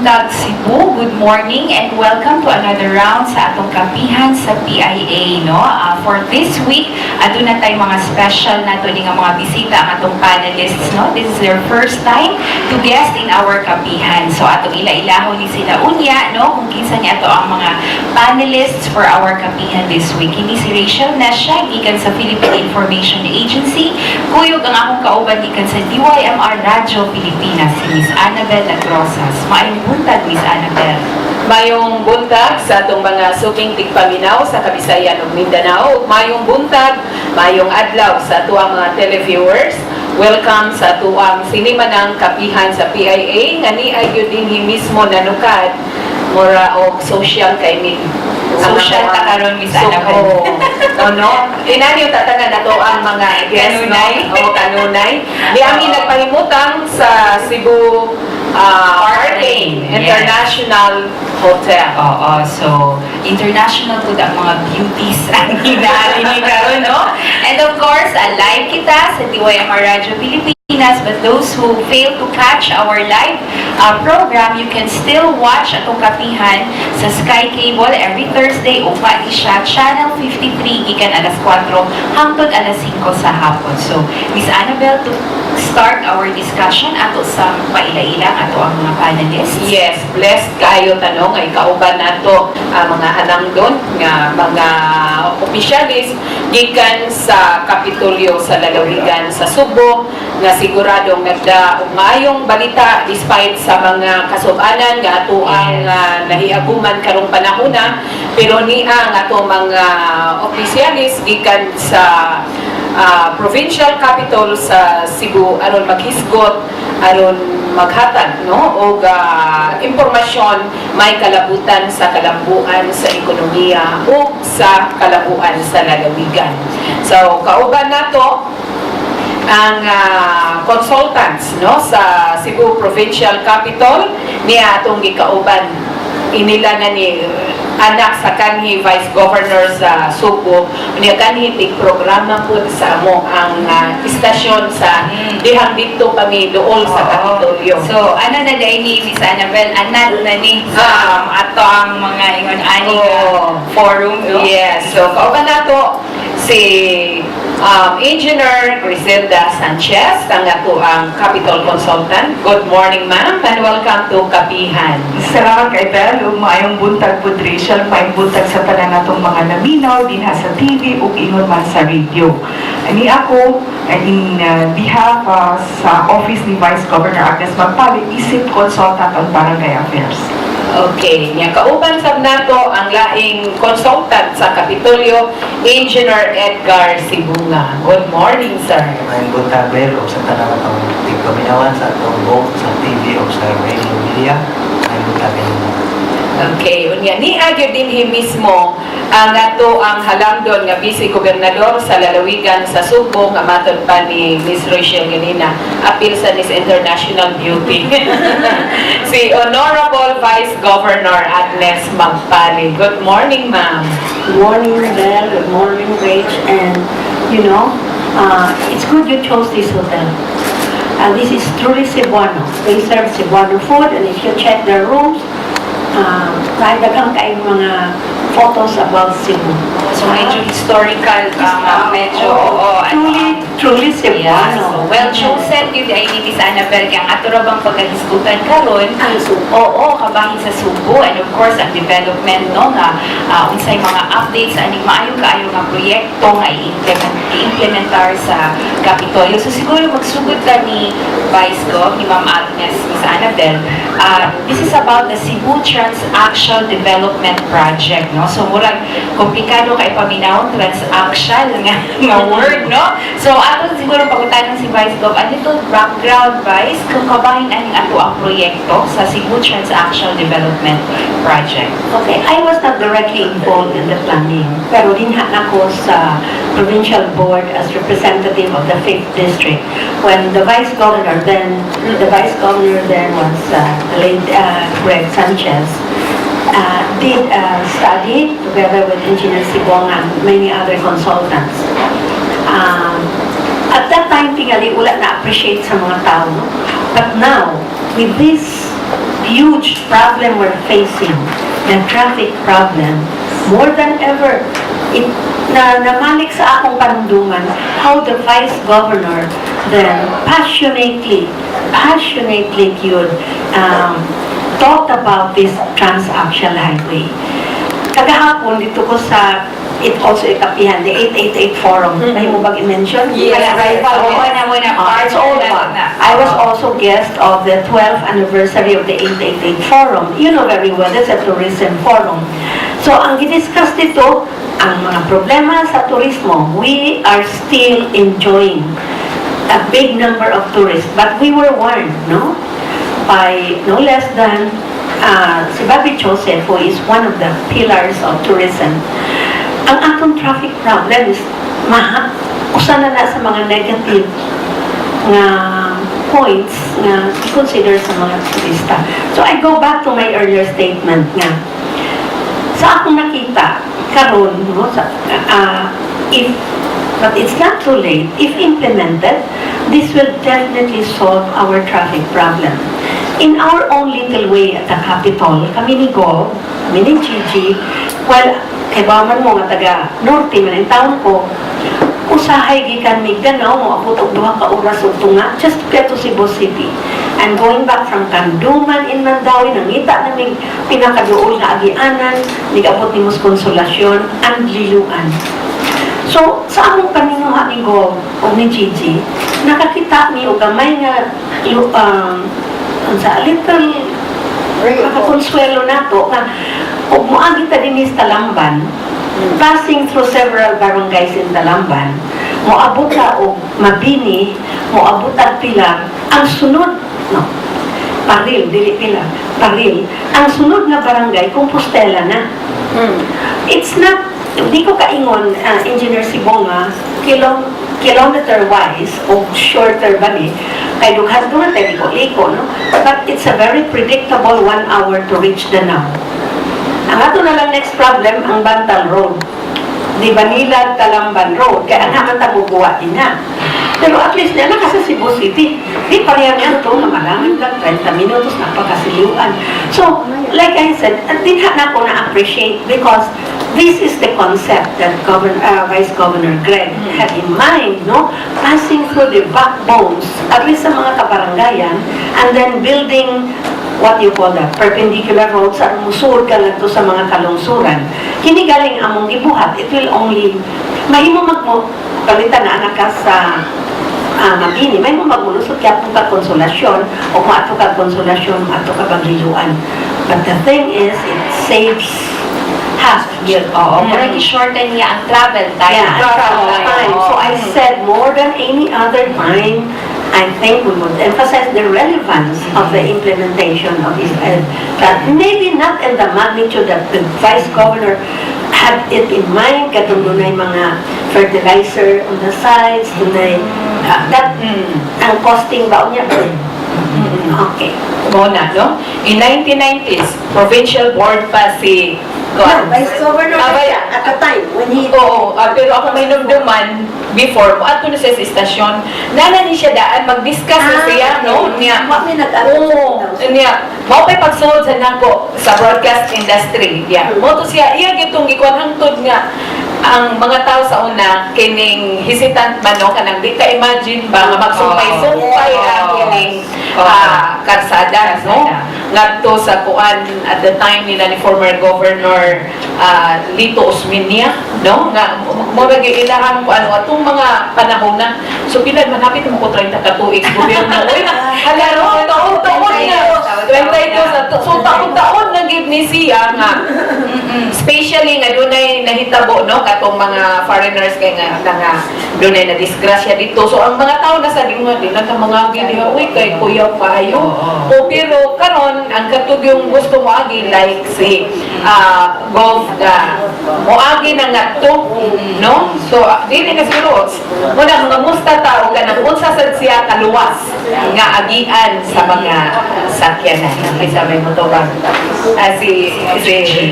buntag Cebu, good morning and welcome to another round sa atong kapihan sa PIA, no? For this week, adun na tayo mga special na ito nga mga bisita ang atong panelists, no? This is their first time to guest in our kapihan. So atong ila-ilaho ni sila unya, no? Kung kinsa niya ito ang mga panelists for our kapihan this week. Kini si Rachel Nesha, gikan sa Philippine Information Agency. Kuyog ang akong kauban gikan sa DYMR Radio Pilipinas, si Miss Annabel Lagrosas. Maayong buntag, Miss Annabel. Mayong buntag sa atong mga suking tigpaminaw sa Kabisayan ug Mindanao. Mayong buntag, mayong adlaw sa atuang mga televiewers. Welcome sa atuang sinimanang kapihan sa PIA nga ni ay gyud dinhi mismo nanukad mura og social kay min. Social ta karon, Miss Annabel. No? Inani yung tatanan na to ang mga guest, no? O kanunay. Di amin nagpahimutang sa Cebu Parklane International Hotel. Oo, so international po ang mga beauties ang hinahalin karon, no? And of course, live kita sa DYMR Radio Pilipinas. But those who fail to catch our live program, you can still watch atong kapihan sa Sky Cable every Thursday. Upa di siya, Channel 53, gikan alas 4 hangtod alas 5 sa hapon. So, Miss Annabel, to start our discussion ato sa paila-ilang ato ang mga panelists. Yes, blessed kayo tanong ay kauban nato mga hanangdon nga mga opisyalis gikan sa Kapitolyo sa lalawigan sa Cebu nga siguradong nagda-mayong balita despite sa mga kasubanan nga ato ang nahiaguman karong panahona, pero niya nga ato mga opisyalis gikan sa provincial capital sa Cebu aron maghisgot, aron maghatag, no, og impormasyon may kalabutan sa kalambuan sa ekonomiya o sa kalabuan sa lalawigan. So kauban nato ang consultants, no, sa Cebu Provincial Capital niya atong gikauban. Inila na ni anak sa kanhi Vice-Governor sa Cebu, niya kanhi tig programa po sa mo ang istasyon sa dihang dito kami dool sa Kapitolyo. So, ano na dahil ni Miss Annabel, anak na ni ato ang mga ingon-ani forum, no? Yes, so kauban nato si Engineer Grecilda Sanchez, ang ato ang Capital Consultant. Good morning, ma'am, and welcome to Kapihan. Salamat kay Bel, maayong buntag po, Rachel, maayong buntag sa tanan natong mga naminaw, dinha sa TV ug ingon man sa radio. Ani ako, in behalf sa Office ni Vice-Governor Agnes Magpale, isip consultant on barangay affairs. Okay, niya kauban sab nato ang laing consultant sa Kapitolyo, Engineer Edgar Sibonga. Good morning, sir. Maayong buntag, Bel, o sa tanan natong tigpaminawan sa atong both sa TV o sa radio media. Maayong buntag kayo. Okay, unya ni agyo dinhi mismo ang ato ang halangdon nga Vice-Gobernador sa lalawigan sa Cebu nga matod pa ni Miss Rachel ganina, apil sa Miss International Beauty. Si Honorable Vice-Governor Agnes Magpale. Good morning, ma'am. Good morning, Belle. Good morning, Rach. And, you know, it's good you chose this hotel. This is truly Cebuano. They serve Cebuano food, and if you check their rooms, daghang kayong mga photos about Cebu. So, medyo historical, medyo, truly Cebuano. Yeah, so, well chosen yun ay ni Miss Annabel kaya ang ato ra bang pagkahisgutan karon Ang Cebu. oo, kabahin sa Cebu, and of course ang development, no, nga unsay mga updates ani maayo kaayo nga proyekto nga i-implementar sa Kapitolyo. So siguro magsugod ta ni Vice Gov, ni Ma'am Agnes, Miss Annabel. This is about the Cebu Trans-Axial Development Project, no? So murag komplikado kay paminawon trans-axial nga word, no? So ato siguro pagutanon si Vice Gov, ano ito background, Vice, kung kabahin aning ato ang proyekto sa Cebu Trans-Axial Development Project. Okay, I was not directly involved in the planning, pero dinha ako sa provincial board as representative of the 5th district. When the Vice-Governor then was late Grecilda Sanchez, did a study together with Engineer Sibonga and many other consultants. At that time, tingali wala na-appreciate sa mga tao. But now, with this huge problem we're facing, the traffic problem, more than ever. Namalik sa akong panunduman how the Vice-Governor then passionately yun, talked about this Trans-Axial Highway. Kagahapon, dito ko sa it also Kapihan, the 888 Forum. May mo bang i-mention? Yes. It's all one. I was also guest of the 12th anniversary of the 888 Forum. You know very well, that's a tourism forum. So, ang gidiscuss dito, ang mga problema sa turismo, we are still enjoying a big number of tourists. But we were warned, no? By no less than si Bobby Joseph, who is one of the pillars of tourism. Ang atong traffic problem is usa na sa mga negative nga points na i-consider sa mga turista. So I go back to my earlier statement nga sa akong nakita karon, no, but it's not too late. If implemented, this will definitely solve our traffic problem. In our own little way at the Capitol, kami ni Go, kami ni Gigi, well, kay baman mo nga taga Norte man ang taon ko, usahay gikan Mindanao mo abot og 2 ka oras ug tunga just to get to Cebu City. And going back from Kanduman in Mandawi, nangita naming pinakaduol nga agianan, nigabot ni Mos Konsolasyon, ang Liluan. So, sa among paninguha ni Go o ni Gigi, nakakita mi og gamay nga sa little makakonsuelo nato nga og moagi ta dinhi sa Talamban, passing through several barangays in Talamban, moabot ta og Mabini, moabot ta Pilar, ang sunod Paril, dili Pilar, Paril, ang sunod na barangay Compostela na. It's not, di ko kaingon, Engineer Sibonga, kilometer-wise o shorter ba ni, kay dughan doon tayo liko, no? But it's a very predictable 1 hour to reach Danao. Ang ato na lang next problem, ang Bantal Road. Di Banilad, Talamban Road, kaya naman taguguwa din na. Pero at least na sa Cebu City, di pareha niya ito na malaman lang 30 minutos napakasiliwan. So, like I said, din na ako na-appreciate because this is the concept that Vice-Governor Greg had in mind, no? Passing through the backbones, at least sa mga kabarangayan, and then building what you call the perpendicular roads sa musur ka lang to sa mga kalungsuran. Kini galing among gibuhat, it will only, mahimo palitan na anak ka sa Mabini, may mo magmulusot kaya po ka konsolasyon o maato ka konsolasyon, maato ka Bagliluan. But the thing is, it saves half year. Shorten niya ang travel time. Yeah, travel time. So I said more than any other time, I think we would emphasize the relevance of the implementation of this, but maybe not in the magnitude that the Vice-Governor had it in mind, katong dunay mga fertilizer on the sides, dunay, ang costing ba niya? Okay. Muna, no? In 1990s, provincial board pa si Vice-Governor at the time, when he... Oo, pero ako may numduman before, ato na siya sa istasyon, nana ni siya daan, mag-discuss na siya, no? Niya, niya, mao pa'y pagsuod sa nako sa broadcast industry. Yeah. Mo to siya, iya gitong gikuan hangtod nga, ang mga tao sa una, kining hesitant man, no? Kanang di ka imagine ba, nga magsumpay-sumpay ang kining karsada, no? Ngadto sa kuan at the time nila ni former Governor Lito Osmeña, no? Nga mo nag-iilahan ko ano atong mga panahon na so pinag manapit mo ko 30 ka tuig gobyerno. Uy, halaro taon-taon niya. 22 so taon-taon na give ni siya nga. Especially nga dunay nahitabo, no, katong mga foreigners kay nga dunay na disgrasya dito. So ang mga tao na sa lingwa din nang mga gidi uy kay kuya payo. O pero karon ang katug yung gusto mo agi like si Gov moagi na nga to, no? So dili na siguro muna mga musta tao kanang unsa sad siya kaluwas nga agian sa mga sakyanan. Ay sabay mo to ba? si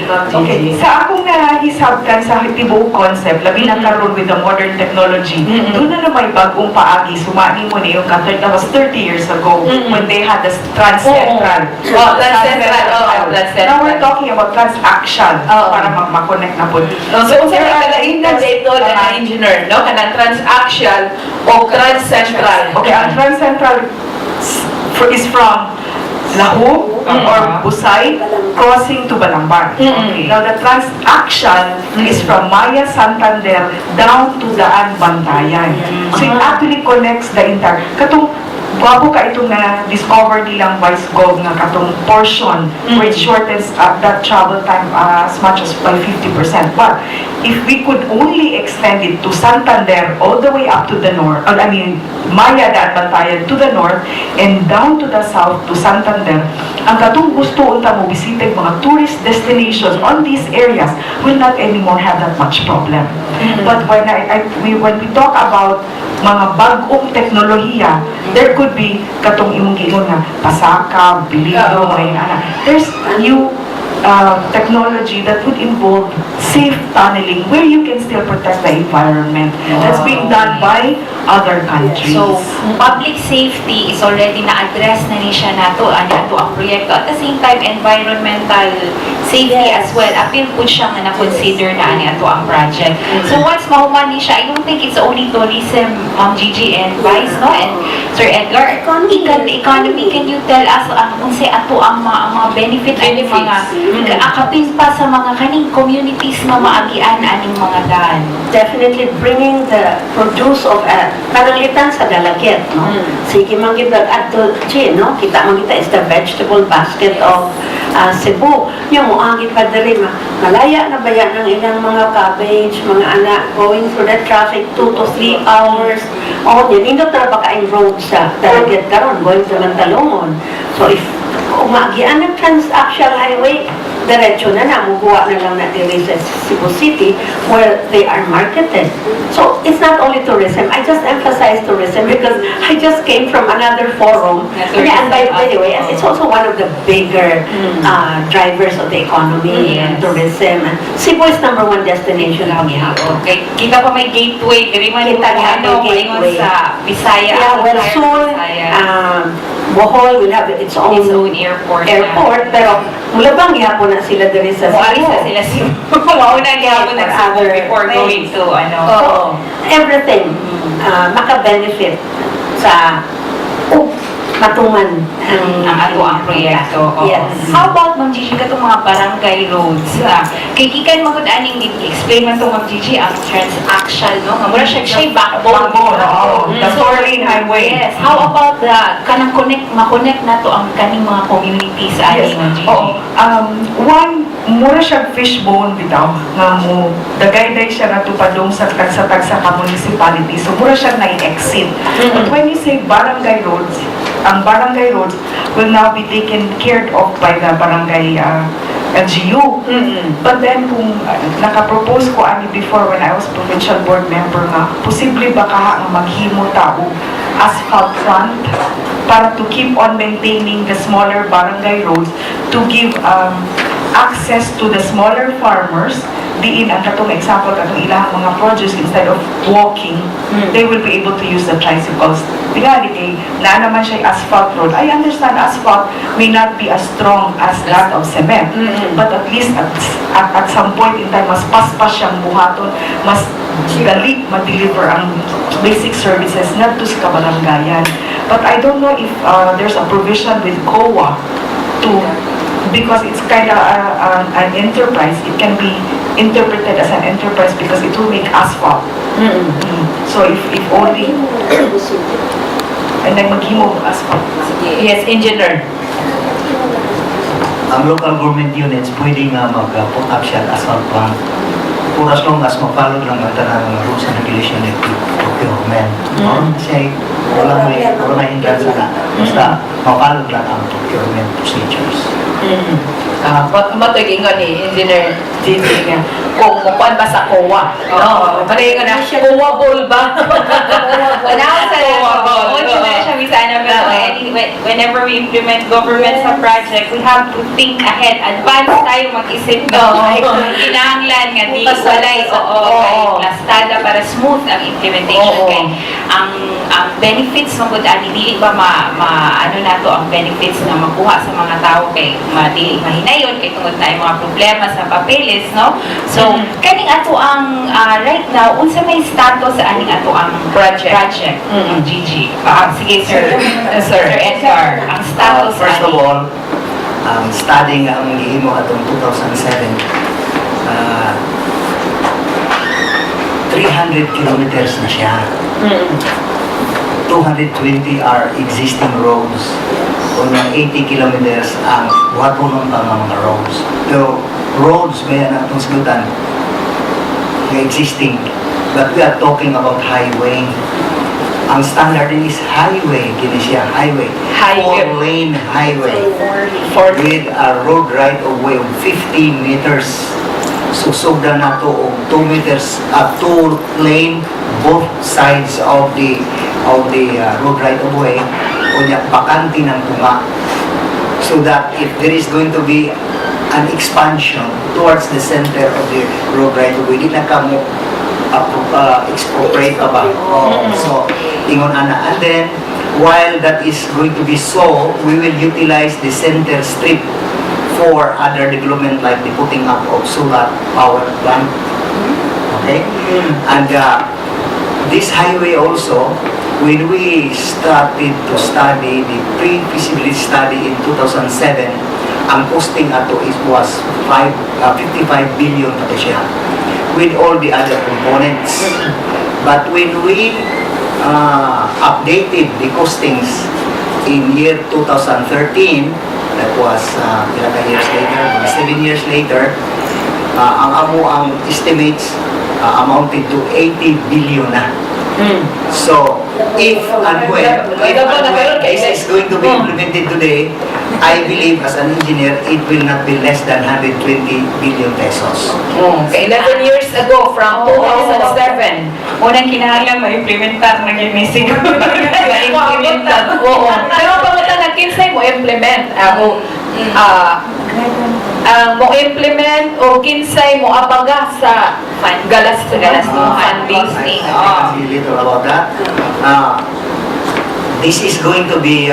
Ma'am Okay, Gigi. sa akong nahisabtan sa tibuok concept, labi na karon with the modern technology, doon na may bagong paagi, sumani mo na yung that was 30 years ago when they had the Trans-Central. Oh, Trans-Central. Now we're talking about Trans-Axial para mag-connect na po. So, kung saan ka dito na engineer, no? Kanang Trans-Axial o Trans-Central. Okay, ang Trans-Central is from Lahu or Busay crossing to Balamban. Okay. Now the Trans-Axial is from Maya Santander down to Daanbantayan. So it actually connects the entire. Katong Bago ka itong na-discover nilang Vice-Gov nga katong portion where it shortens that travel time as much as by 50%. But if we could only extend it to Santander all the way up to the north, Maya Daanbantayan to the north and down to the south to Santander, ang katong gusto unta mo bisita mga tourist destinations on these areas will not anymore have that much problem. But when we talk about mga bagong teknolohiya, there could be katong imong giingon nga pasaka, bilido, there's new technology that would involve safe tunneling where you can still protect the environment. That's being done by other countries. So, public safety is already na-address na ni siya nato, ang proyekto. At the same time, environmental safety as well. Appeal po siya nga na-consider na ato ang project. So, once mahuman ni siya, I don't think it's only tourism, Ma'am Gigi and Vice, no? And Sir Edgar, economy, can you tell us kung ato ang mga benefit ay mga akapin pa sa mga kaning communities na maagian aning mga daan? Definitely bringing the produce of pananglitan sa dalagit, no? Sige manggitag adto no? Kita mangita is the vegetable basket of Cebu. Yung muangit pa diri malaya na bayan ng ilang mga cabbage, mga anak going through the traffic 2 to 3 hours. Yun indot na baka yung road sa dalagit karon going to Mantalongon. So if umagian ng Trans-Axial Highway, diretso na muguha na lang na diri sa Cebu City where they are marketed. So, it's not only tourism. I just emphasize tourism because I just came from another forum. And by the way, it's also one of the bigger drivers of the economy and tourism. And Cebu is #1 destination ng gihapon. Okay. Kita pa may gateway, diri man Kita nga may gateway. sa Bisaya. Yeah, well, soon, Bohol will have its own airport. Pero mula bang gihapon na sila diri sa Mualis Cebu? na sila Cebu. Mauna gihapon na Cebu before going to So, everything maka-benefit sa matuman ang ato ang proyekto. Yes. How about, Ma'am Gigi, katong mga barangay roads? Kay kikan magod aning explain man to, Ma'am Gigi, ang Trans-Axial, no? Nga mura siya'y backbone. The 4-lane highway. Yes. How about the kanang ma-connect na to ang kaning mga communities aning, Ma'am Gigi? One, mura siyang fishbone bitaw nga mo dagay-day siya natupadong sa tagsa-tagsa ka municipality. So mura siyang na-exit. But when you say barangay roads, ang barangay roads will now be taken care of by the barangay LGU. But then kung nakapropose ko ani before when I was provincial board member nga, posible ba ka nga maghimo ta og asphalt front para to keep on maintaining the smaller barangay roads to give access to the smaller farmers diin ang katong example katong ilang mga produce instead of walking they will be able to use the tricycles tingali kay na naman siya asphalt road. I understand asphalt may not be as strong as that of cement but at least at some point in time mas paspas siyang buhaton, mas dali ma-deliver ang basic services not to sa kabarangayan. But I don't know if there's a provision with COA to, because it's kind of an enterprise, it can be interpreted as an enterprise because it will make asphalt. So if only and then maghimo og asphalt. Yes, engineer. Ang local government units pwede nga mag-put up siya ang asphalt plant. For as long as ma-follow lang ang tanang rules and regulation ng procurement. Kasi wala may hindran sana. Basta ma-follow lang ang procurement procedures. Matoy ingon ni Engineer Gigi nga kung mukuan ba sa COA. Matoy ingon na COA ball ba? Now, sa kami sana, pero whenever we implement government sa project, we have to think ahead. Advance tayo mag-isip kinahanglan nga di walay plastada para smooth ang implementation. Kay ang benefits magud ani dili ba ano nato ang benefits na makuha sa mga tao kay mahinayon kay tungod na mga problema sa papeles, no? So kaning ato ang right now unsa may status sa aning ato ang project. Gigi. Sige Sir Edgar, ang status first of all, studying ang gihimo atong 2007, 300 kilometers na siya. 220 are existing roads. Unang 80 kilometers ang buhaton pa mga roads. Pero roads may natong sagutan na existing. But we are talking about highway. Ang standard is highway, kini siya highway. 4-lane highway with a road right of way of 50 meters. Susugdan nato og 2 meters, 2-lane both sides of the road right of way. Unya bakante ng tunga. So that if there is going to be an expansion towards the center of the road right of way, di na kamo expropriate pa ba? So, ingon ana. And then, while that is going to be so, we will utilize the center strip for other development like the putting up of solar power plant. Okay? And this highway also, when we started to study the pre-feasibility study in 2007, ang posting ato was 55 billion pa siya with all the other components. But when we updated the costings in year 2013, that was ilang years later, 7 years later, ang estimates amounted to 80 billion na. So, if and when is going to be implemented today, I believe as an engineer, it will not be less than 120 billion pesos. 11 years ago, from 2007. Unang kinahanglan ma-implementar na ginising. Ma-implementar. Pero pagkata na kinsay mo implement, mo implement o kinsay mo abaga sa galas mo funding. Little about that. This is going to be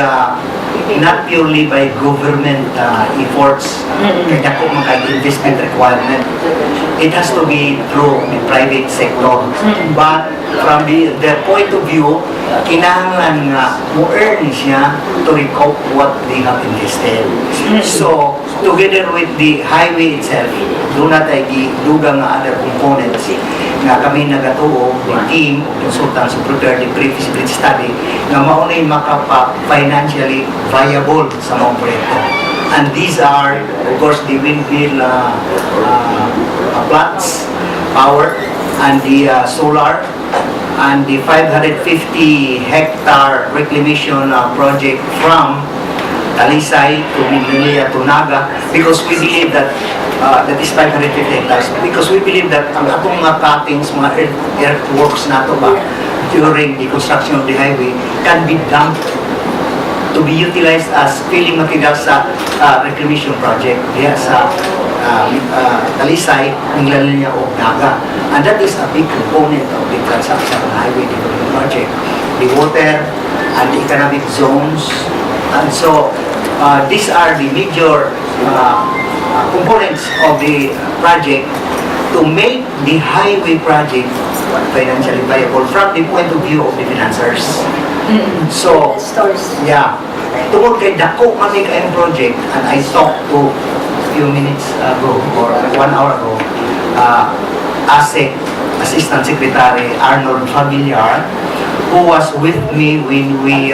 not purely by government efforts, kaya ko investment requirement. It has to be through the private sector. But from their point of view, kinahanglan nga mo earn siya to recoup what they have invested. So, together with the highway itself, doon na tayo dugang nga other components nga kami nagatuo, the team, consultants who prepared the pre-feasibility study, nga maunay makapa-financially viable sa mga proyekto. And these are, of course, the windmill plants, power, and the solar, and the 550-hectare reclamation project from Talisay to Mindanao to Naga, because we believe that that is 550 hectares, because we believe that ang atong mga cuttings, mga earthworks nato ba during the construction of the highway can be dumped to be utilized as filling material sa reclamation project diya sa Talisay, Mindanao o Naga. And that is a big component of the Trans-Axial Highway Development Project. The water and the economic zones. And so, these are the major components of the project to make the highway project financially viable from the point of view of the financiers. So, yeah, tungkol kay dako kami kayong project, and I talked to a few minutes ago or 1 hour ago, ASEC Assistant Secretary Arnold Familiar, who was with me when we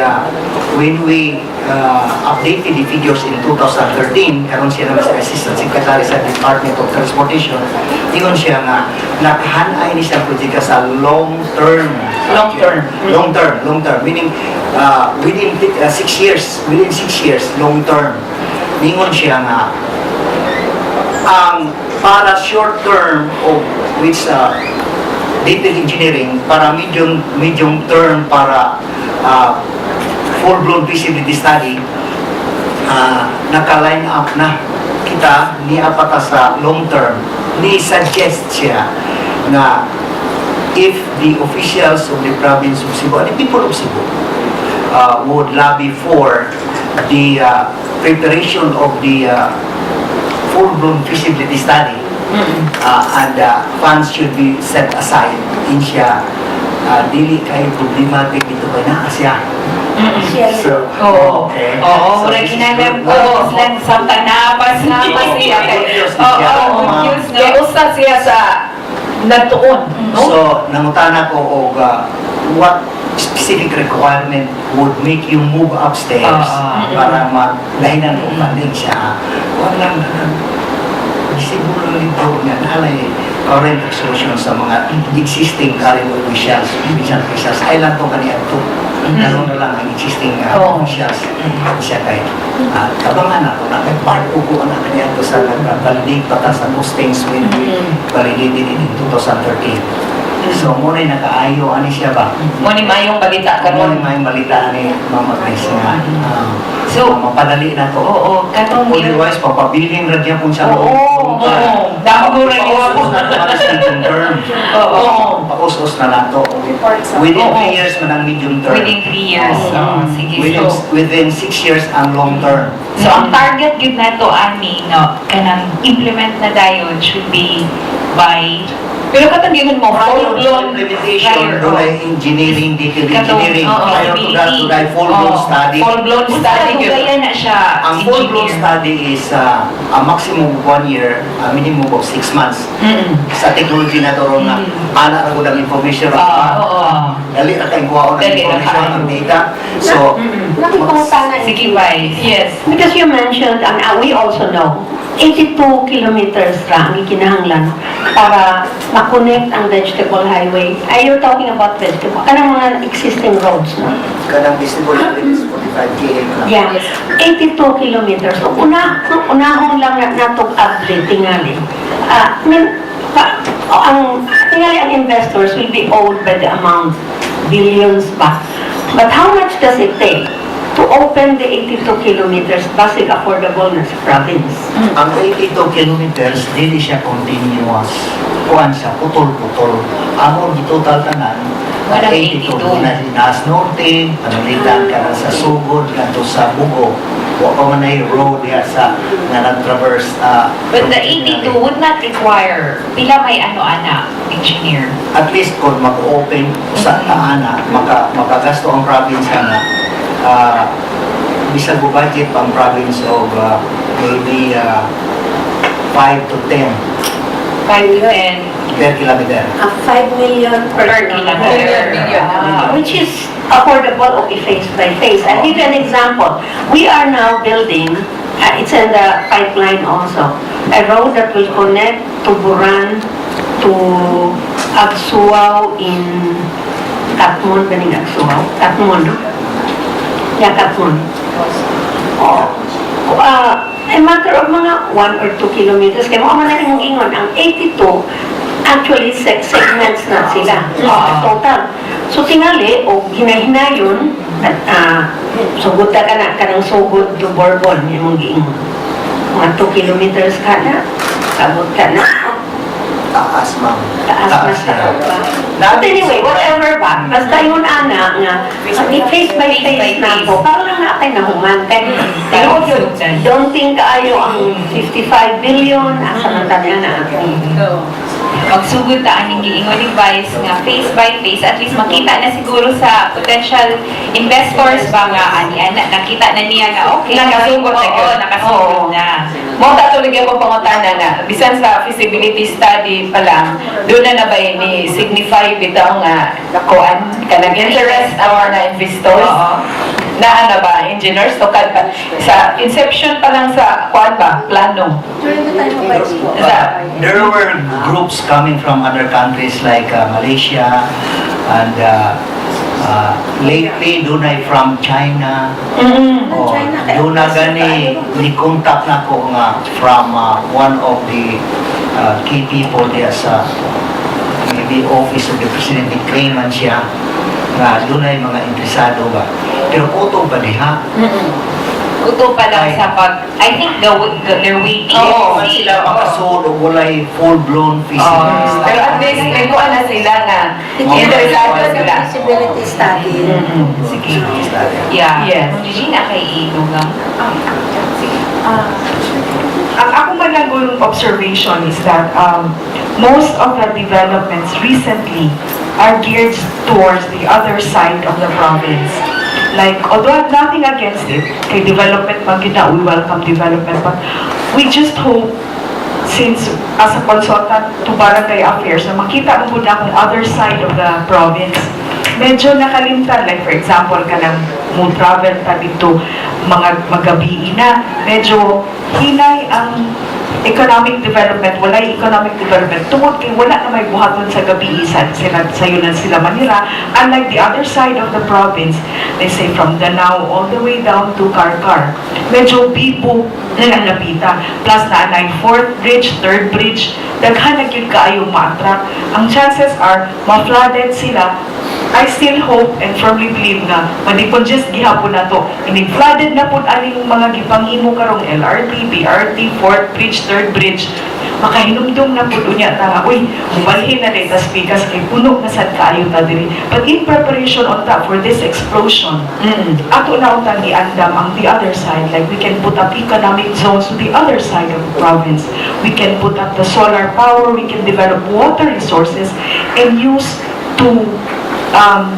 updated the figures in 2013. Karon siya naman sa Assistant Secretary sa Department of Transportation. Ingon siya nga nakahanay ni siya project sa long term, meaning within 6 years, long term. Ingon siya nga ang para short term of which detail engineering, para medium term para full-blown feasibility study, naka-line up na kita ni apata sa long term, ni suggest siya na if the officials of the province of Cebu and the people of Cebu would lobby for the preparation of the full-blown feasibility study, and funds should be set aside in siya, dili kayo problematic dito kay na siya. So, okay. Oo, So, wala this is ginagawa good. ko lang sa tanapas na siya. Oo, confused na. Kaya usa siya sa natuon. No? So, nangutana ko og what specific requirement would make you move upstairs para maglahinan o funding siya. Walang siguro nito nga nalay current solution sa mga existing current officials, ay lang itong kaniyang ito. Ano na lang ang existing officials siya kay kabangan ako na kay part ko na kaniyang ito sa nag-validate patas ang postings when we validated in 2013. So, muna nakaayo, ano siya ba? Muni mayong balita Muna karon. may balita ni Mama Grace nga. So, mapadali na to. oo, katong Otherwise, papabiling radya po siya. Oo, damo rin Paus-us na tumalas ng medium term. Oo. Paus-us na lang to. Within 3 years man ang medium term. Within 3 years. Oo, sige. Within 6 years ang long term. So, ang target yun na to, Ani, no, kanang implement na dayon should be by Pero katanggihan mo, Full-blown implementation, doon ay engineering, detail engineering, prior to that, doon ay full-blown study. full-blown study. Kaya na siya. Ang full-blown study is a maximum of 1 year, a minimum of 6 months. Sa technology na to ron nga, anak na ko ng information. Dali na tayong kuha ko ng Dali na information, tayo. ng data. So, Nakipangutana Sige, Vice. Yes. Because you mentioned, and we also know, 82 kilometers ra ang ikinahanglan para ma-connect ang vegetable highway. Are you talking about vegetable? Kanang mga existing roads, no? kanang visible is 45 km. Yeah, 82 kilometers. So, unahon lang na natong update tingali. Tingali ang investors will be owed by the amount, billions ba? But how much does it take to open the 82 kilometers basic affordable na sa province? Ang 82 kilometers, dili siya continuous. Kuhan siya, putol-putol. Amon, di total tanan, Walang 82. 82. Na Nas Norte, panulitan ka na sa Sugod, kanto sa Bugo. Wa pa man ay road ya sa nga nag-traverse. But the 82 would not require, pila may ano-ana, engineer. At least kung mag-open sa taana, makagasto ang province na bisag budget ang province of maybe 5 to 10 5 to 10 per kilometer. 5 million per kilometer. Which is affordable, okay, phase by phase. I'll give you an example. We are now building, it's in the pipeline also, a road that will connect Tuburan to Agsuao in Katmon, ganing Agsuao? Katmon, no? Yeah, Katmon. A matter of mga 1 or 2 kilometers. Kaya mo na yung ingon, ang 82, actually, segments na sila. Total. So, tingali, o hinahinayon, sugod ka na, kanang sugod to Bourbon, yung giingon. Mga 2 kilometers ka na, sabot ka na. Taas, ma'am. Taas na sa ba? But anyway, whatever ba, basta yun ana nga, face by face na po, parang lang natin nahuman. Pero don't think kaayo ang 55 billion, asa na tayo na ating. Magsugod ta aning giingon ni Vice nga face by face, at least makita na siguro sa potential investors ba nga ani nakita na niya nga okay, Nakasugod na yun. nakasugod na. Mo tuloy yung pangutana na bisan sa feasibility study pa lang, doon na ba ni signify bitaw nga nakuan kanang interest our na investors. Na ano ba, engineers to pa sa inception pa lang sa kuan ba plano. There were groups coming from other countries like Malaysia and lately dunay from China. Doon na gani ni-contact na ko nga from one of the key people there sa maybe office of the president, claimant siya. nga dunay mga interesado ba. Pero kuto ba diha? Kuto pa lang sa pag, I think they're waiting. Oo, Man sila makasolo walay full-blown feasibility study. Pero at least may kuha na sila nga interesado sila. Feasibility study. Sige. Study. Yeah. Yes. Regina kay Inugang. Sige. Ang ako managulong observation is that most of the developments recently are geared towards the other side of the province. Like, although I have nothing against it, kay development man kita, we welcome development, but we just hope, since as a consultant to barangay affairs, na makita mo na kung other side of the province, medyo nakalimtan. Like, for example, kanang mo travel ta dito, mga magabi na, medyo hinay ang economic development, wala economic development. Tungod kay wala na may buhaton sa gabi, sayo na sila Manila. Unlike the other side of the province, they say from Danao all the way down to Karkar. Medyo bibo na napita. Plus na 4th bridge, 3rd bridge, daghan na gyud kaayong ma-attract. Ang chances are, ma-flooded sila. I still hope and firmly believe nga madipon just gihapon na to. Inig-flooded na po aning mga gipanghimo karong LRT, BRT, 4th bridge, 3rd bridge. Makahinumdum na po unya ta nga, uy, mubalhin na dito tas pikas kay puno na sad kaayo ta diri. But in preparation on that for this explosion, ato na utang giandam ang the other side. Like we can put up economic zones to the other side of the province. We can put up the solar power, we can develop water resources and use to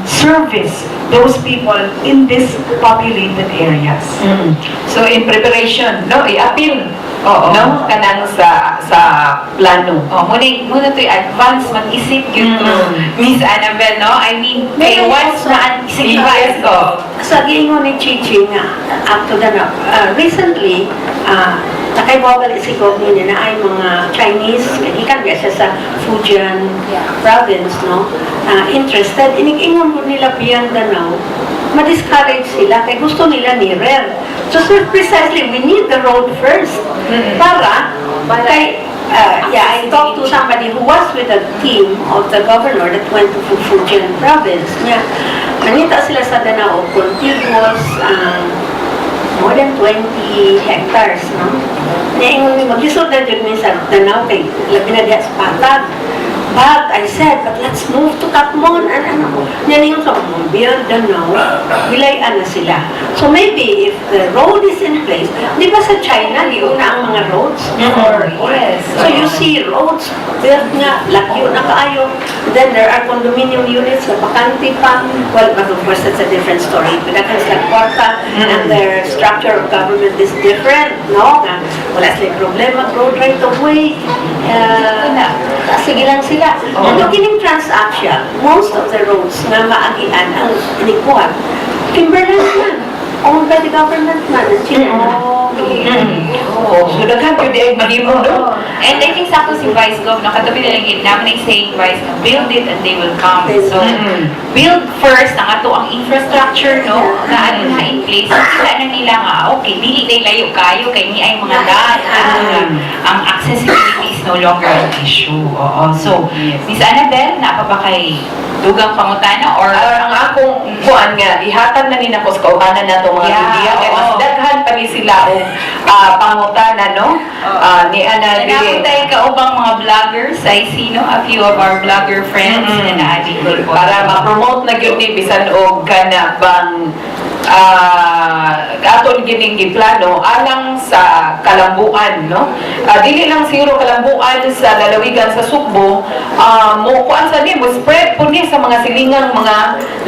service those people in these populated areas. So in preparation, no, i-appeal no kanang sa plano. Muna to advance mag-isip yun to Miss Annabelle, no? I mean, May once also- na sige Yes, Sa giingon ni Chichi nga, after that, recently, nakaibawal si Governor niya na ay mga Chinese, ikan siya sa Fujian province, no? Interested, inig-ingon mo nila beyond Danao, ma-discourage sila, kaya gusto nila ni Rel. So precisely, we need the road first. Para, I talked to somebody who was with a team of the governor that went to Fujian province. Nanita sila sa Danao, contiguous, more than 20 hectares, no? Naingon mag-isod na dyan minsan, Danao kay labi na diya sa Patag. But I said, but let's move to Katmon. Yan yung sa beyond Danao, bilayan na sila. So maybe if the road is in place, di ba sa China, di una ang mga roads? Yes. So you see roads built nga, lakyo na kaayo. Then there are condominium units na bakante pa. Well, but of course that's a different story. Pinagkan sila kwarta and their structure of government is different, no? Wala sila problema, road right of way. Sige lang sila. And yung kining Trans-Axial, most of the roads nga maagian ang inikuhan, Timberland man, owned by the government man, So daghan gyud ay mahimo do. And I think sakto si Vice-Governor, katabi nilang namin ay saying, Vice, build it and they will come. So, build first ang ato ang infrastructure, no? Na ano na in place. So, kita na nila nga, okay, dili na layo kayo, kay ni ay mga daan. Ang accessibility is no longer an issue. So, Miss Annabelle, naapa ba kay dugang pangutana or Ang akong kuan nga ihatag na nina ko sa kaubanan nato mga media kay mas daghan pa ni sila og pangutana no ni ana Nanapon tayo kaubang mga vloggers. I see, no, a few of our vlogger friends na naadi ko. para ma-promote na gyud ni bisan og kana bang aton gining giplano alang sa kalambuan no dili lang siguro kalambuan sa lalawigan sa Sugbo mo kuan sa mo spread po ni sa mga silingang mga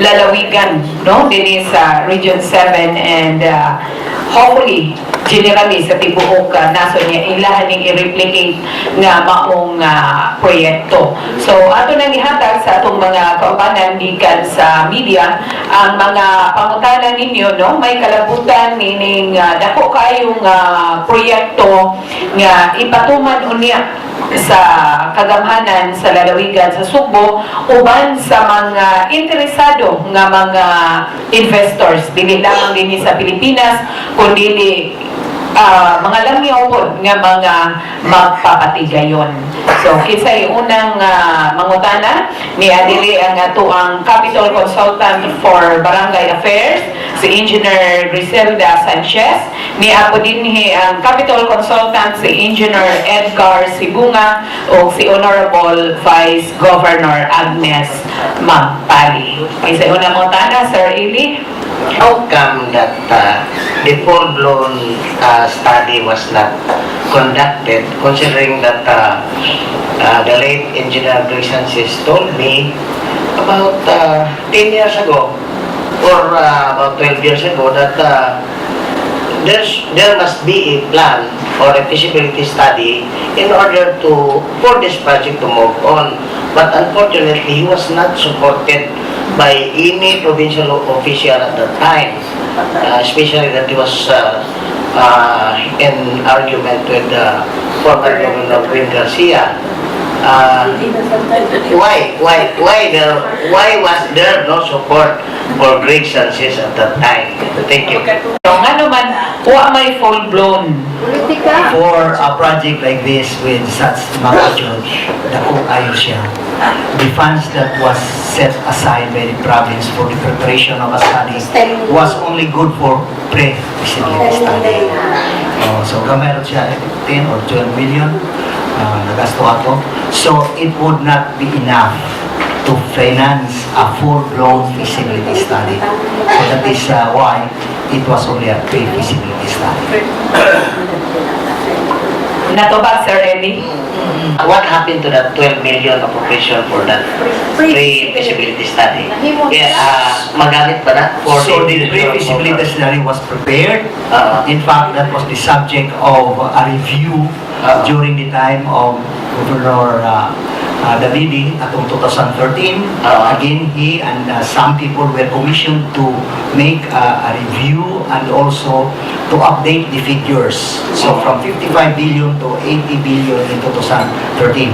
lalawigan no dinhi sa Region 7 and hopefully generally sa tibuok naso niya ilahan ning i-replicate nga maong proyekto. So ato nang ihatag sa atong mga kaubanan gikan sa media ang mga pangutanan ninyo no may kalabutan nining dako kayong proyekto nga ipatuman unya sa kagamhanan sa lalawigan sa Sugbo uban sa mga interesado nga mga investors dili lamang dinhi sa Pilipinas kundi mga langyaw po nga mga magpapatigayon. So, kisay unang mangutana ni adili ang ato ang Capital Consultant for Barangay Affairs, si Engineer Grecilda Sanchez. Ni apo dinhi ang Capital Consultant si Engineer Edgar Sibonga o si Honorable Vice-Governor Agnes Magpale. Kisay unang mangutana, Sir Eli. How come that the full-blown study was not conducted, considering that the late engineer Grecilda Sanchez told me about 10 years ago or about 12 years ago that there must be a plan or a feasibility study in order for this project to move on. But unfortunately, he was not supported by any provincial official at that time, especially that he was in argument with former Governor Garcia. Why was there no support for Grecilda Sanchez at that time? Thank you. So, nga naman, wa may full-blown. For a project like this with such magnitude, dako ayo siya. The funds that was set aside by the province for the preparation of a study was only good for pre-feasibility study. So gamay siya 10 or 12 million nagasto ako. So it would not be enough to finance a full-blown feasibility study. So that is why it was only a pre-feasibility study. Natubag, Sir Eli? What happened to that 12 million appropriation for that pre-feasibility study? Magamit ba na? So the pre-feasibility study was prepared. In fact, that was the subject of a review during the time of Governor Davidi atong 2013. Again, he and some people were commissioned to make a review and also to update the figures. So from 55 billion to 80 billion in 2013.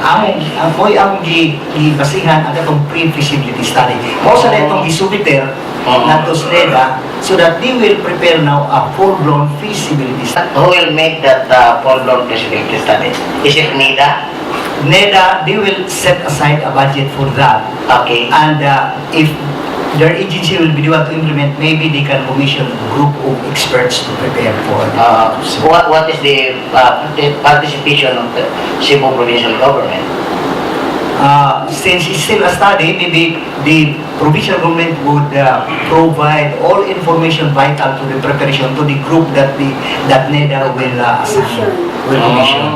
Ang gibasihan ang itong pre-feasibility study. Most na itong gisubiter na to SNEDA so that they will prepare now a full-blown feasibility study. Who will make that full-blown feasibility study? Is it NIDA? NEDA, they will set aside a budget for that. Okay. And if their agency will be the one to implement, maybe they can commission a group of experts to prepare for it. What is the participation of the Cebu Provincial Government? Since it's still a study, maybe the provincial government would provide all information vital to the preparation to the group that NEDA will assign, will commission.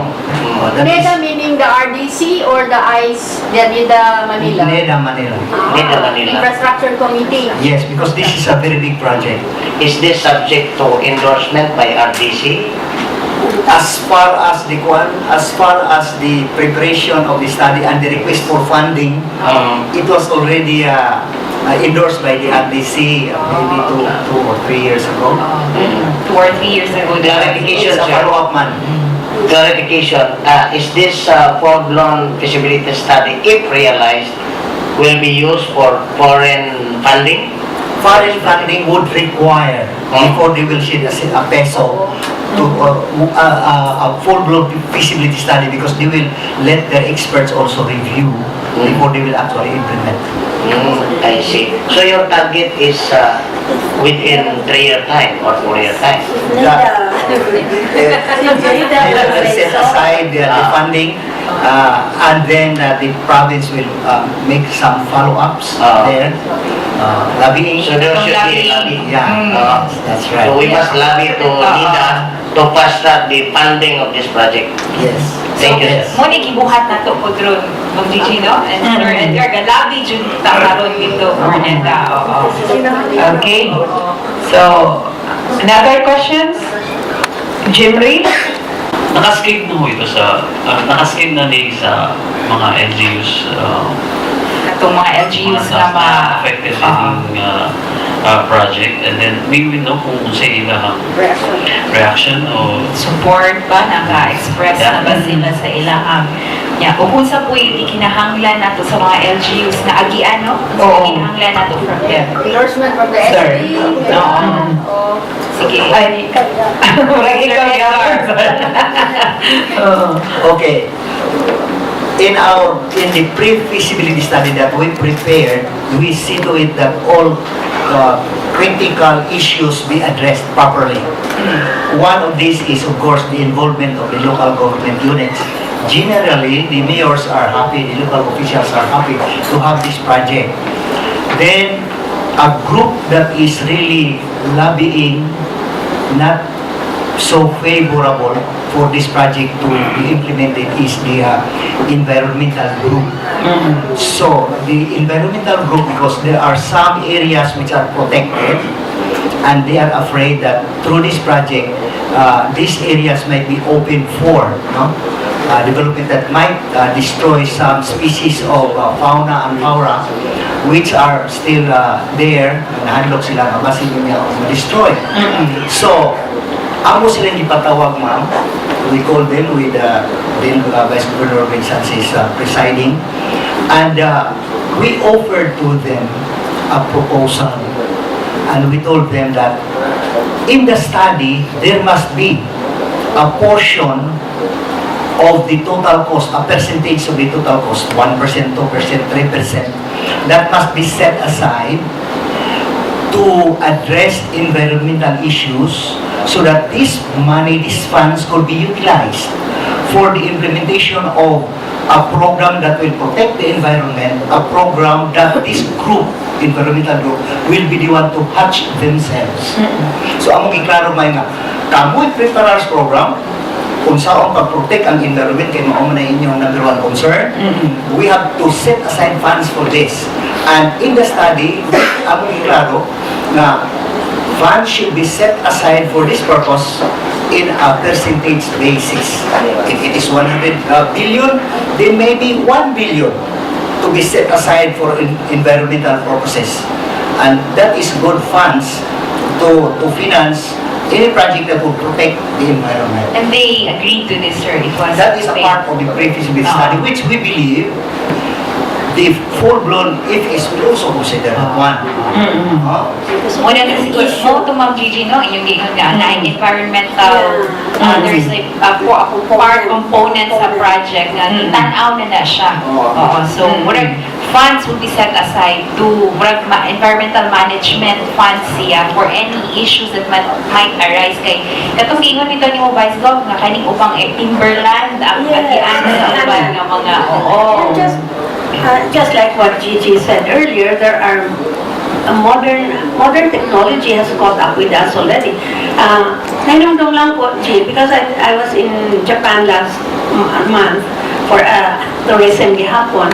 NEDA meaning the RDC or the ICE, the NEDA Manila? NEDA Manila. NEDA Manila. Infrastructure Committee. Yes, because this is a very big project. Is this subject to endorsement by RDC? As far as the preparation of the study and the request for funding, it was already endorsed by the RDC maybe two or 3 years ago. 2 or 3 years ago. Clarification, It's a sir. follow-up man. Clarification. Is this full-blown feasibility study, if realized, will be used for foreign funding? Foreign funding would require, before they will see a peso, to a full-blown feasibility study because they will let their experts also review before they will actually implement. I see. So your target is within 3-year time or 4-year time? They will set aside the funding and then the province will make some follow-ups there. Lobbying. So there should be a lobby. Yeah, that's right. So we must lobby to NIDA to fast track the funding of this project. Yes. Thank you, sir. Muna gibuhat na to po dron ng Gigi, no? And Sir Edgar, galabi dyan tamaron dito for NEDA. Okay. So, another questions? Jimry? Nakascale na ho ito nakascale na din sa mga LGUs Itong mga LGUs na affected din project, and then maybe know kung sa ilang reaction o support ba naka-express na ba sila sa ilang kung sa po yung ikinahanglan nato sa mga LGUs na agian, no? Oo. Ikinahanglan nato from them. Endorsement from the Sir. SD. Oo. Sige. Ay, murag ikaw yan. Okay. In the pre-feasibility study that we prepared, we see to it that all critical issues be addressed properly. One of these is, of course, the involvement of the local government units. Generally, the mayors are happy, the local officials are happy to have this project. Then, a group that is really lobbying, not so favorable for this project to be implemented is the environmental group. So, the environmental group, because there are some areas which are protected, and they are afraid that through this project, these areas might be open for development that might destroy some species of fauna and flora which are still there, nahandlok sila nga basin niya destroy. So, amo silang ipatawag, ma'am. We call them with then Vice-Governor Grecilda Sanchez presiding, and we offered to them a proposal, and we told them that in the study there must be a portion of the total cost, a percentage of the total cost, 1%, 2%, 3%, that must be set aside to address environmental issues so that this money, these funds could be utilized for the implementation of a program that will protect the environment, a program that this group, environmental group, will be the one to hatch themselves. So, among iklaro may nga, kamoy preparers program, kung saan pag-protect ang environment kay mao na inyong number one concern, we have to set aside funds for this. And in the study, among iklaro na funds should be set aside for this purpose in a percentage basis. If it is 100 billion, then maybe 1 billion to be set aside for environmental purposes. And that is good funds to finance any project that will protect the environment. And they agreed to this, sir. It was That is a part of the pre-feasibility study, which we believe the full-blown FS will also consider one. Una na siguro mo ito, Ma'am Gigi, no? Inyong gigon nga, na environmental, there's like a part component sa project na itanaw na siya. So, funds will be set aside to environmental management funds siya for any issues that might arise kay katong giingon nito ni mo Vice-Gov nga kaning upang timberland ang kagian sa uban nga mga Just like what Gigi said earlier, there are modern technology has caught up with us already. Nainumdum lang po, G, because I was in Japan last month for a tourism gihapon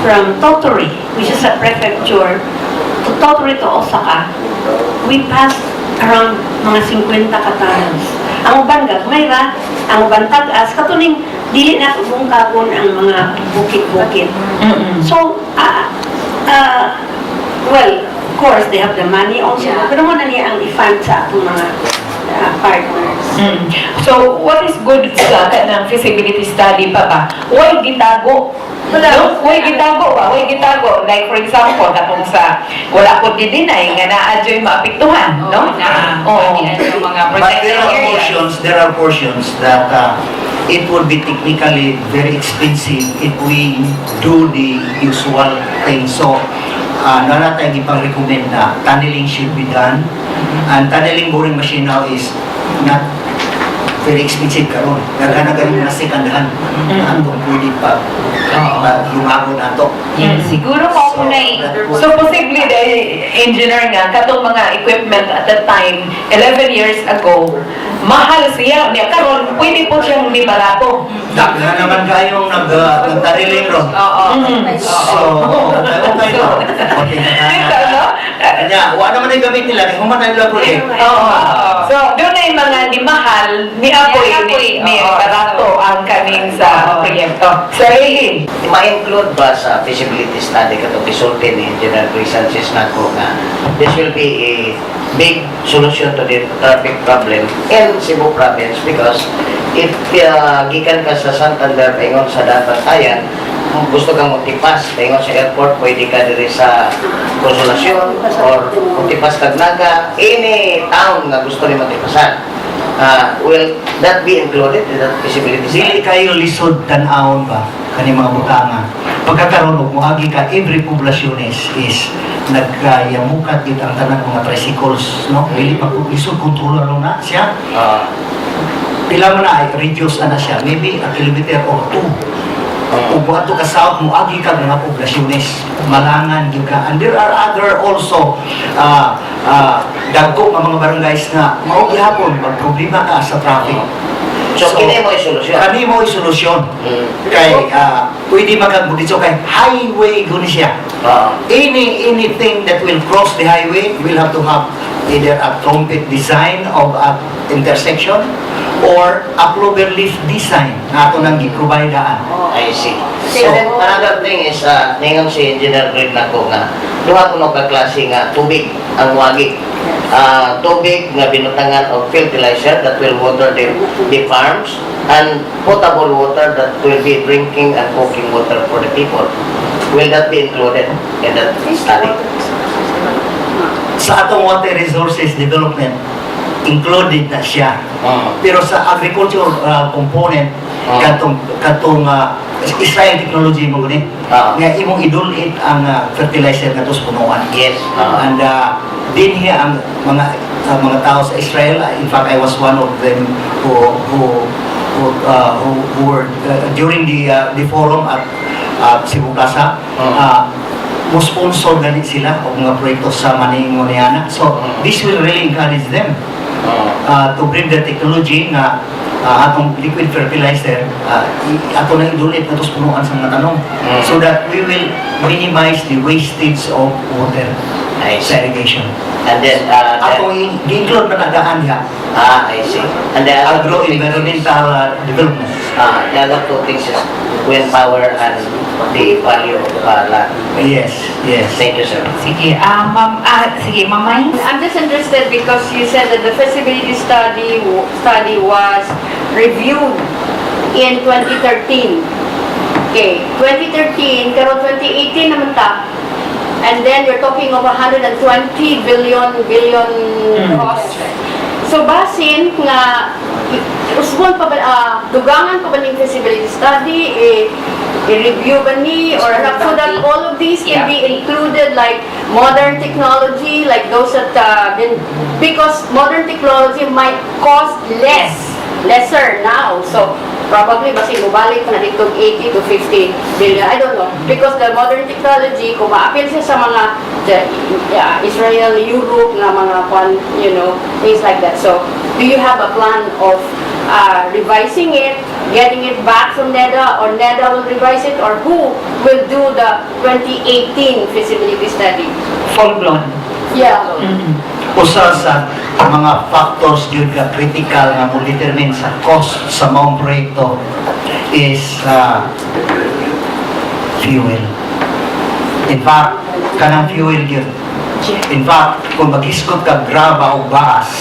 from Tottori, which is a prefecture, to Tottori to Osaka. We passed around mga 50 katanos. Ang uban gagmay ra, ang uban tag-as, katuning dili na bungkabon ang mga bukit-bukit. So, well, of course, they have the money also, pero mo na niya ang i-fund sa atong mga partners. So, what is good sa kanang feasibility study pa ba? Huwag gitago. No? Huwag gitago ba? Huwag gitago. Like, for example, katong sa wala ko didinay nga na-adyo'y maapektuhan, no? mga But protected areas. there are portions that it would be technically very expensive if we do the usual thing. So, naratay ipang-recommend na tunneling should be done. And tunneling boring machine now is not very expensive karon. Nagana-ganon na sekandahan. Antong pwede pa lumago na ito. Siguro ko na So, possibly, the engineer nga, katong mga equipment at that time, 11 years ago, mahal siya. Niya, karon pwede po siyang di barato. Daghan naman kayong nagtariling ron. So, okay no. Okay na. Kanya, wala naman yung gamit nila. Kung man nila project. So, doon na yung mga di mahal, ni Apoy, ni barato ang kaning sa proyekto. So, Ma-include ba sa feasibility study katong gisulti ni Engineer Grecilda Sanchez nako nga this will be a big solution to the traffic problem in Cebu province because if gikan ka sa Santander paingon sa Daanbantayan kung gusto kang magtipas, paingon sa airport, pwede ka diri sa Konsolasyon or magtipas Tagnaga, any town na gusto ni magtipasan. Will that be included in that feasibility Dili study? kayo lisod tan-awon ba kani mga butanga. Pagkakaroon og moagi ka every poblasyon is nagkayamukat gid ang tanan mga tricycles, no? Dili pa ko lisod kontrolo na siya. Pila man na ay reduce ana siya, maybe a kilometer or two. Kung ato ka south mo agi ka mga poblasyones, Malangan gyud ka. And there are other also dagko nga mga barangays na mao gihapon magproblema ka sa traffic. So, kini mo isolusyon. Kani mo isolusyon. Kay pwede magagudito kay highway guni siya. Anything that will cross the highway will have to have either a trumpet design of a intersection or a clover leaf design na ato nang gi-provide daan. I see. So, another thing is, ningon si Engineer Greg na ko nga, duha ko ka klase nga tubig ang wagi. Tubig nga binutangan of fertilizer that will water the farms and potable water that will be drinking and cooking water for the people. Will that be included in that study? Sa atong water resources development, included na siya. Pero sa agriculture component, katong Israel technology mo gani, nga imong idulit ang fertilizer nga tos punuan. Yes. And din hiya ang mga tao sa Israel. In fact, I was one of them who were during the forum at Cebu Plaza. Mo sponsor ganit sila og mga proyekto sa Maningon. So this will really encourage them to bring the technology na atong liquid fertilizer ato na idulit na tos punuan sa mga tanong, so that we will minimize the wastage of water sa irrigation. And then, Atong i-include pa na daan niya. I see. And the other two things, Agro-environmental development. the other two things is wind power and the value of land. Yes, yes. Thank you, sir. Sige, sige, Mamay. I'm just interested because you said that the feasibility study was reviewed in 2013. Okay, 2013, pero 2018 naman ta. And then you're talking of 120 billion cost. So basin nga usbon pa ba dugangan pa ba ning feasibility study i-review ba ni or so that all of these can be included, like modern technology, like those that because modern technology might cost lesser now. So probably basin mubalik na dito 80 to 50 billion. I don't know. Because the modern technology, kung ma-appeal siya sa mga Israel, Europe na mga things like that. So, do you have a plan of revising it, getting it back from NEDA, or NEDA will revise it, or who will do the 2018 feasibility study? Full-blown. Yeah. Usa sa mga factors yun ka critical nga mo determine sa cost sa maong proyekto is fuel. In fact, kanang fuel yun. In fact, kung mag-iskot ka graba o bus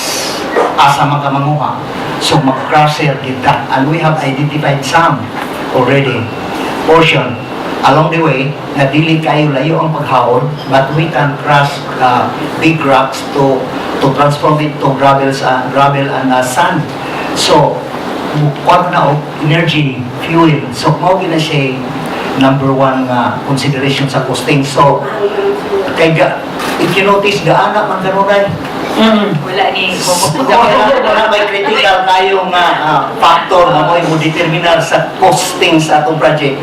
asa makamanguha, so mag-crusher kita. And we have identified some already portion along the way na dili kayo layo ang paghaon, but we can crush big rocks to transform it to gravel and sand. So kuwan na og energy fuel. So mao gina siya number one consideration sa costing. So kay if you notice gaana man kanunay Wala ni wala may critical kayo nga factor na mo determinar sa costing sa atong project.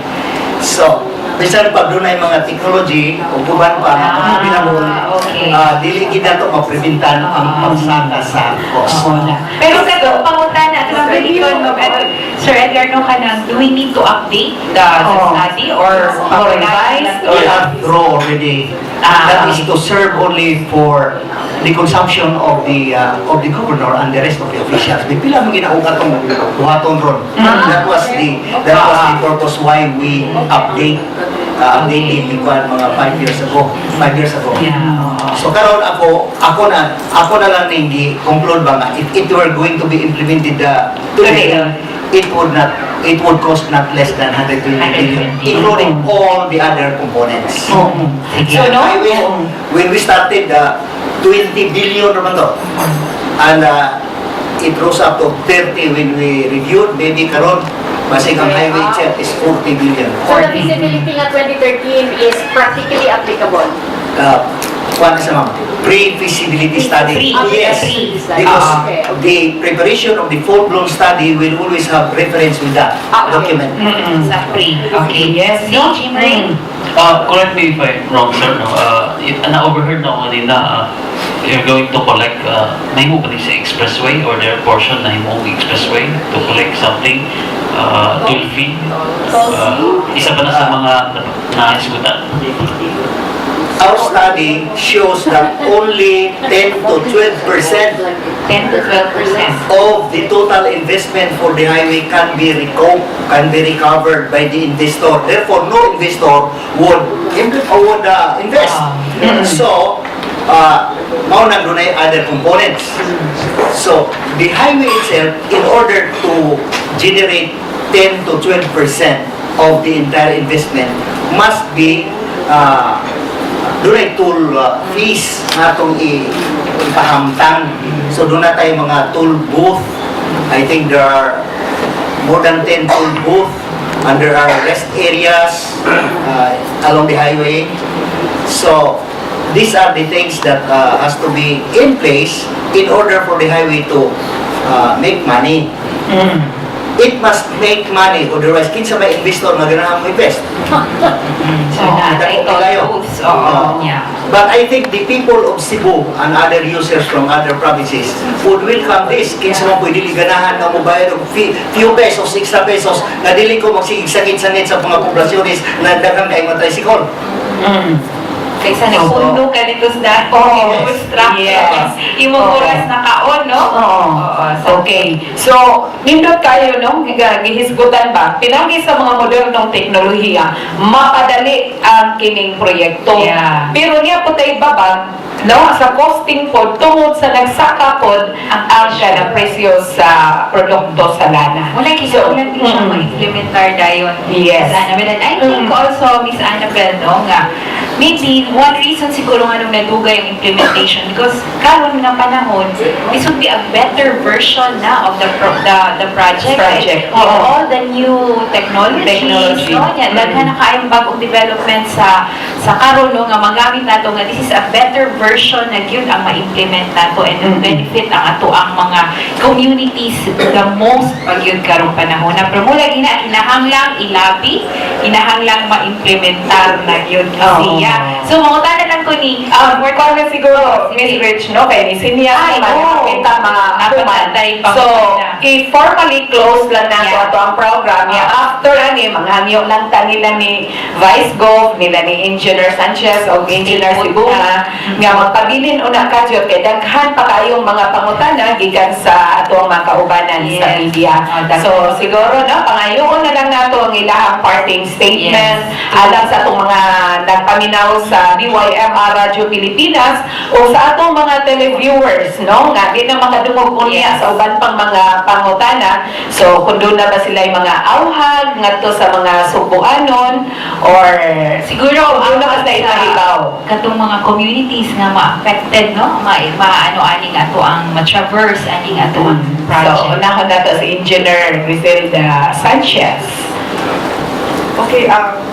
So bisan pag doon ay mga technology o kuban pa mga pinahon, dili gid nato maprebentan ang pagsaka sa cost. Pero kato, pangutana, Sir Edgar, no kanang, do we need to update the study or revise? We have draw already. That is to serve only for the consumption of the governor and the rest of the officials. May pila mo ginaugat tong buhaton ron. That was the purpose why we updated mga 5 years ago. 5 years ago. So karon ako na lang ning gi-conclude ba nga if it were going to be implemented today, it would cost not less than 120 billion, including all the other components. So, no? Highway, when we started, 20 billion naman to. And it rose up to 30 when we reviewed. Maybe karon, basig ang highway itself is 40 billion. So the feasibility nga 2013 is practically applicable. One is a pre-feasibility study. Yes, because Okay. the preparation of the full-blown study will always have reference with that document. Sa free. Okay, yes. No, Jimmy? Correct me if I'm wrong, sir. No? Na-overheard na ako kanina, you're going to collect, nahimo ba sa expressway or their portion na himo expressway to collect something, toll fee? Isa pa na sa mga naisgutan. Our study shows that only 10 to 12% 10 to 12%. of the total investment for the highway can be recovered by the investor. Therefore, no investor would invest. So, maunang doon ay other components. So, the highway itself, in order to generate 10 to 12% of the entire investment, must be doon ay toll fees na itong ipahamtang. So doon na tayo mga toll booth. I think there are more than 10 toll booth and there are rest areas along the highway. So these are the things that has to be in place in order for the highway to make money. It must make money, otherwise kinsa may investor na ganahan mo invest. So, natay toll booths. Yeah. But I think the people of Cebu and other users from other provinces would welcome this. Kinsa mo pwede ganahan na mo bayad og few pesos, extra pesos, na dili ko magsigig-sangit sa mga poblasyones na daghang kay mga tricycle. Kaysa nagpundo ka dito sa Yes. Imong oras na kaon, no? Okay. So, nindot kayo, no? Gihisgutan ba? Pinagi sa mga modernong teknolohiya, mapadali ang kining proyekto. Yeah. Pero niya po tayo babag, no? Sa costing po, tungod sa nagsaka po, ang siya na presyo sa produkto sa lana. Wala kinaulan din siya ma-implementar dayon. Yes. Annabelle. And I think also, Miss Annabelle, no, nga, maybe one reason siguro nga nung nadugay yung implementation because karon nga panahon, this would be a better version na of the project. With all the new technologies, no? Yan, daghan na kaayong bagong development sa karon, no, nga magamit nato nga this is a better version na gyud ang ma-implement nato and benefit ang ato ang mga communities the most pag yun karong panahon. Na pero mula kinahanglang ilabi, kinahanglang ma-implementar na yun siya. So, mga lang ko ni, Kung na siguro, Miss Rich, no? Kaya ni Sinia, kita mga napatay pa. So, i-formally close lang na ito ang program. After ani, mga hangyo lang ta nila ni Vice-Gov, nila ni Engineer Sanchez o Engineer Sibonga, nga magpabilin una ka dyan, kaya daghan pa kayong mga pangutana gikan sa atong mga kaubanan sa media. So, siguro, no? Pangayoon na lang nato ang ilahang parting statement alang sa atong mga nagpaminaw sa BYMR Radio Pilipinas o sa atong mga televiewers, no? Nga, di na makadungog unya sa uban pang mga pangutana. So, kung doon na ba sila yung mga awhag, ngadto sa mga subuanon, or siguro, doon na ba sila italibaw? Katong mga communities nga ma-affected, no? Maano-aning ato ang ma-traverse, aning ato ang project. So, unahon nato si Engineer Grecilda Sanchez. Okay,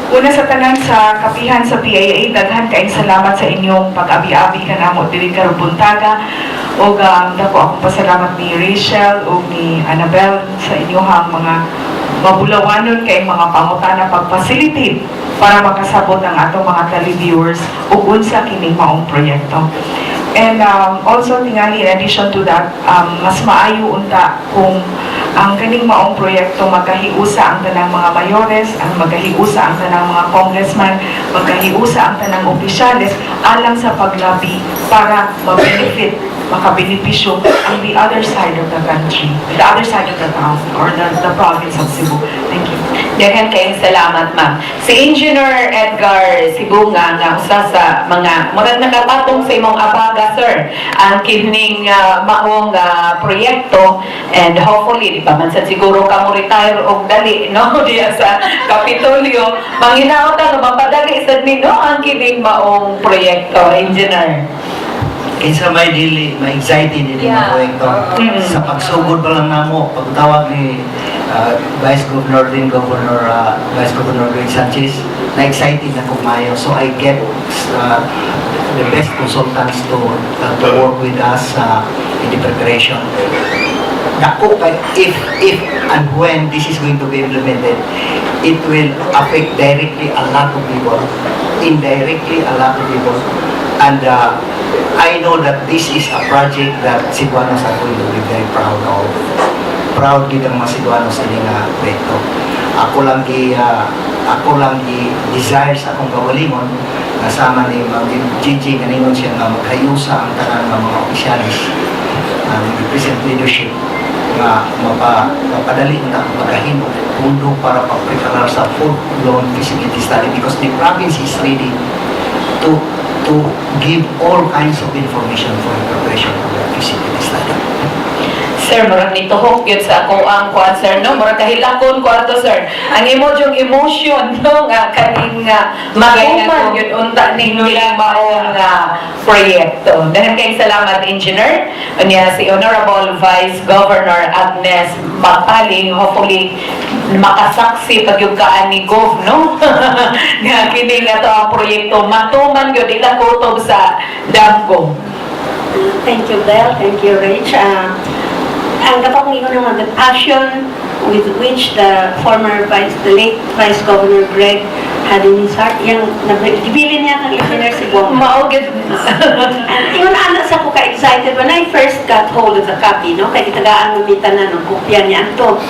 una sa tanan sa Kapihan sa PIA, daghan kaayong salamat sa inyong pag-abi-abi kanamo diri karong buntaga. O dako akong pasalamat ni Rachel o ni Annabelle sa inyong mga mabulawanon kay mga pangutana pag-facilitate para makasabot ang atong mga televiewers ug unsa kining maong proyekto. And also tingali in addition to that, mas maayo unta kung ang kaning maong proyekto magkahiusa ang tanang mga mayores, ang magkahiusa ang tanang mga congressman, magkahiusa ang tanang opisyales alang sa paglabi para ma-benefit, makabenepisyo ang the other side of the country, the other side of the town or the province of Cebu. Thank you. Daghang kayong salamat, ma'am. Si Engineer Edgar Sibonga nga usa sa mga murag nakapatong sa imong abaga, sir, ang kining maong proyekto, and hopefully di pa man sad siguro ka mo retire og dali, no, diya sa Kapitolyo. Manghinaot nga mapadali sad ni, no, ang kining maong proyekto, engineer. Kinsa may dili, ma-excited din Yeah. ang proyekto. Sa pagsugod pa lang namo, pagtawag ni Vice-Governor Vice-Governor Grecilda Sanchez, na-excited na kumayo. So I get the best consultants to work with us in the preparation. Dako kay if and when this is going to be implemented, it will affect directly a lot of people, indirectly a lot of people, and I know that this is a project that Cebuanos are going to be very proud of. Proud gid ang mga Cebuanos sa ilang proyekto. Ako lang desire sa akong kawalingon kasama ni Ma'am Gigi kaningon siya nga maghayusa ang tanan ng mga opisyalis ng present leadership nga mapadali na magkahimo pundo para pag-preparar sa full-blown feasibility study because the province is ready to give all kinds of information for the preparation of the feasibility study. Sir, murag nituhok yun sa ako ang kuan, sir, no? Murag kahilakon ko ato, sir. Ang yung emotion, no? Nga kaning maguman yun unta ninulang maong proyekto. Dahil kayong salamat, engineer. Unya si Honorable Vice-Governor Agnes Magpale, hopefully makasaksi pag yung kaan ni Gov, no? Nga kining na to ang proyekto. Matuman yun, ilakutob sa Damgo. Thank you, Belle. Thank you, Rich. Ang kapag naman, the passion with which the late Vice-Governor Greg had in his heart, yung nabibilin niya ng engineer Sibonga. Maugid. Ingon ana sa ko ka-excited when I first got hold of the copy, no? Kaya kitagaan mamita na ng kopya niya ito.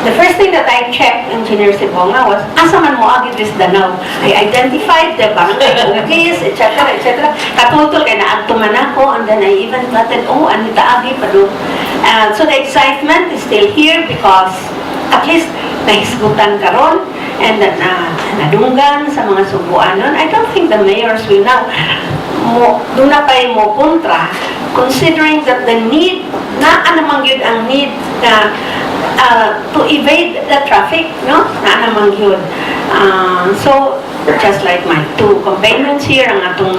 The first thing that I checked, Engineer Sibonga, was, asa man mo agad this Danau? I identified the barangay office, etc., etc. Katutol kay naadto man ako, and then I even thoughted, oh, anita agi pa do. So the excitement is still here because at least nahisgutan karon and nadunggan sa mga Subuanon. I don't think the mayors will now doon na tayo mo kontra considering that the need na anamang yun ang need na to evade the traffic, no? Na anamang yun. So just like my two companions here, ang atong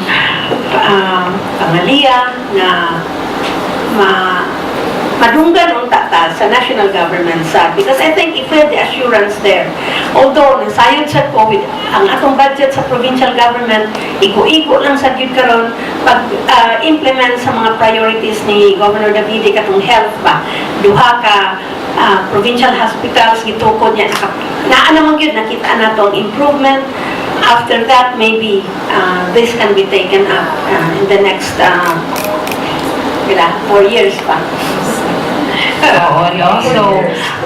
pangaliya na madunggan unta ta sa national government side, because I think if we have the assurance there, although nasayod sa COVID, ang atong budget sa provincial government iko-iko lang sa gyud karon pag implement sa mga priorities ni Governor Davide katong health ba, duha ka provincial hospitals gitukod niya naa naman gyud nakita nato ang improvement. After that, maybe this can be taken up in the next 4 years pa. Oo, no? So,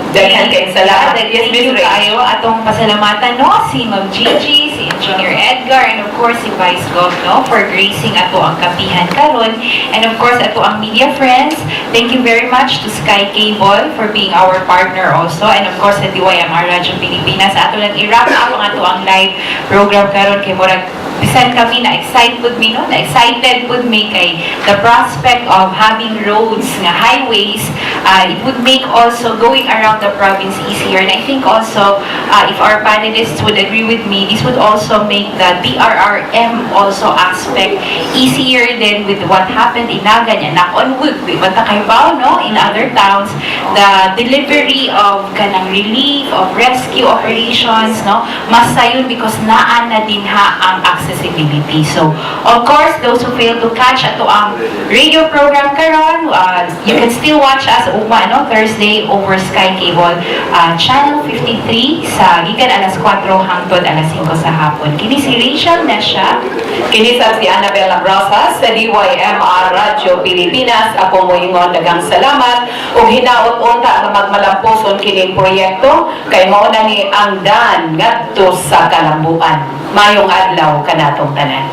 Dahil kayong salamat. Yes, Miss Ray. tayo atong pasalamatan, no? Si Ma'am Gigi, si Engineer Edgar, and of course, si Vice Gov, no? For gracing ato ang Kapihan karon. And of course, ato ang media friends. Thank you very much to Sky Cable for being our partner also. And of course, sa DYMR Radyo Pilipinas. Ato lang i-wrap up ang ato ang live program karon kay Murag bisan kami na excited pud mi, no? Na excited pud mi kay the prospect of having roads nga highways. It would make also going around the province easier, and I think also if our panelists would agree with me, this would also make the BRRM also aspect easier than with what happened in Naga niya. Knock on wood, basta kayo ba, no? In other towns, the delivery of kanang relief, of rescue operations, no? Mas sayon because naan na din ha ang accessibility. So, of course, those who fail to catch ato ang radio program karon, you can still watch us no, Thursday over Sky Cable, Channel 53 sa gikan alas 4 hangtod alas 5 sa hapon. Kini si Rachel na siya. Kini sa si Annabella Rosas sa DYMR Radyo Pilipinas. Ako mo ingon dagang salamat ug hinaot unta ang magmalamposon kining proyekto kay mao na ni ang daan ngadto sa kalambuan. Mayong adlaw kanatong tanan.